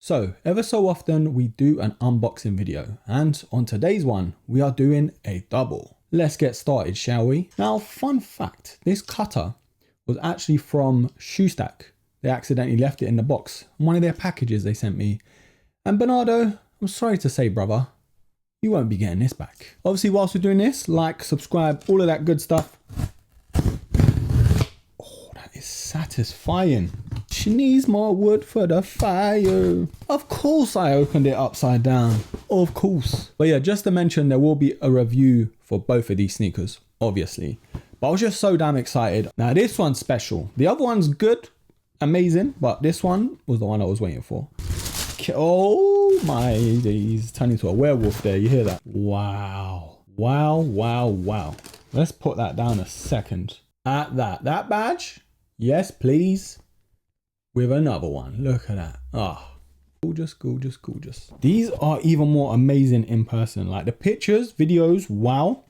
So ever so often we do an unboxing video, and on today's one we are doing a double. Let's get started, shall we? Now, fun fact, this cutter was actually from Shoestack. They accidentally left it in the box, one of their packages they sent me. And Bernardo, I'm sorry to say, brother, you won't be getting this back. Obviously, whilst we're doing this, like, subscribe, all of that good stuff. Oh, that is satisfying. She needs more wood for the fire. Of course I opened it upside down. Of course. But yeah, just to mention, there will be a review for both of these sneakers, obviously. But I was just so damn excited. Now, this one's special. The other one's good, amazing, but this one was the one I was waiting for. Oh my days, turned into a werewolf there, you hear that? Wow. Wow, wow, wow. Let's put that down a second. At that badge, yes please, with another one. Look at that. Ah, gorgeous, gorgeous, gorgeous. These are even more amazing in person. Like the pictures, videos, wow.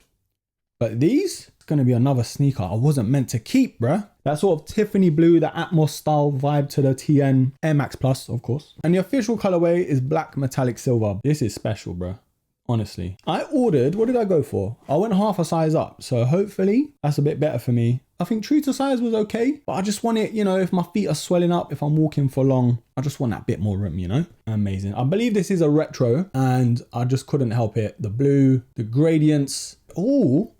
But these, it's gonna be another sneaker I wasn't meant to keep, bruh. That sort of Tiffany blue, the Atmos style vibe to the TN Air Max Plus, of course. And the official colorway is black metallic silver. This is special, bruh. Honestly. I ordered, what did I go for? I went half a size up. So hopefully that's a bit better for me. I think true to size was okay, but I just want it, you know, if my feet are swelling up, if I'm walking for long, I just want that bit more room, you know? Amazing. I believe this is a retro and I just couldn't help it. The blue, the gradients. Oh,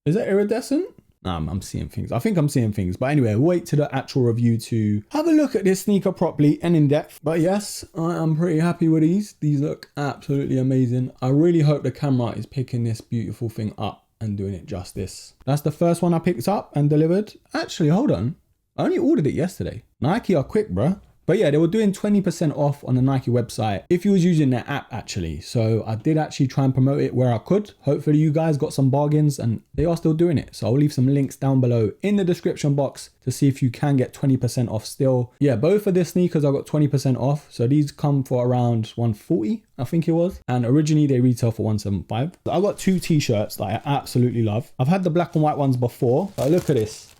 is that iridescent? I'm seeing things. I think I'm seeing things. But anyway, wait to the actual review to have a look at this sneaker properly and in depth. But yes, I am pretty happy with these. These look absolutely amazing. I really hope the camera is picking this beautiful thing up and doing it justice. That's the first one I picked up and delivered. Actually, hold on. I only ordered it yesterday. Nike are quick, bruh. But yeah, they were doing 20% off on the Nike website if you was using their app actually. So I did actually try and promote it where I could. Hopefully you guys got some bargains and they are still doing it. So I'll leave some links down below in the description box to see if you can get 20% off still. Yeah, both of the sneakers I got 20% off. So these come for around 140, I think it was. And originally they retail for 175. I got two t-shirts that I absolutely love. I've had the black and white ones before, but look at this.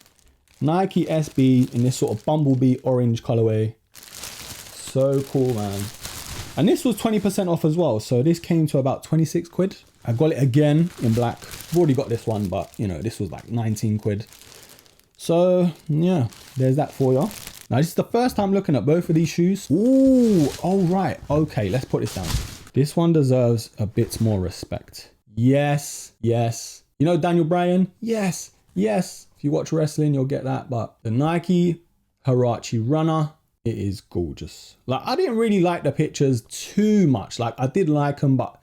Nike SB in this sort of bumblebee orange colorway. So cool, man. And this was 20% off as well. So this came to about 26 quid. I got it again in black. I've already got this one, but you know, this was like 19 quid. So yeah, there's that for you. Now this is the first time looking at both of these shoes. Ooh, all right. Okay, let's put this down. This one deserves a bit more respect. Yes, yes. You know Daniel Bryan? Yes, yes. If you watch wrestling, you'll get that. But the Nike Huarache runner, it is gorgeous. Like, I didn't really like the pictures too much. Like, I did like them, but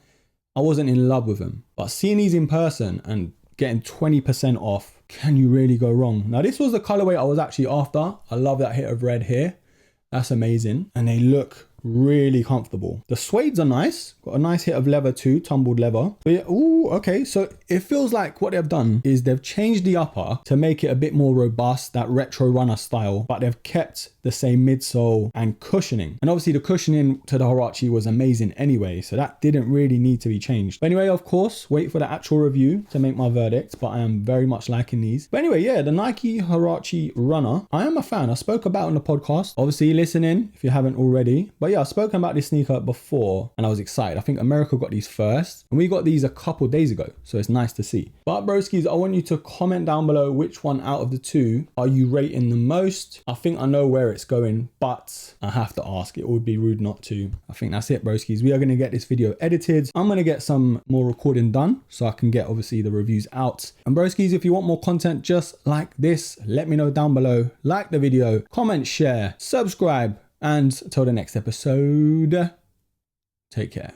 I wasn't in love with them. But seeing these in person and getting 20% off, can you really go wrong? Now, this was the colorway I was actually after. I love that hit of red here. That's amazing. And they look really comfortable. The suedes are nice. Got a nice hit of leather too, tumbled leather. But yeah, ooh, okay. So it feels like what they've done is they've changed the upper to make it a bit more robust, that retro runner style, but they've kept the same midsole and cushioning. And obviously the cushioning to the Huarache was amazing anyway, so that didn't really need to be changed. But anyway, of course, wait for the actual review to make my verdict, but I am very much liking these. But anyway, yeah, the Nike Huarache runner, I am a fan. I spoke about it on the podcast. Obviously listen in if you haven't already. But yeah, I've spoken about this sneaker before and I was excited. I think America got these first and we got these a couple days ago. So it's nice to see. But broskies, I want you to comment down below which one out of the two are you rating the most. I think I know where it's going, but I have to ask. It would be rude not to. I think that's it, broskies. We are going to get this video edited. I'm going to get some more recording done so I can get obviously the reviews out. And broskies, if you want more content just like this, let me know down below. Like the video, comment, share, subscribe. And until the next episode, take care.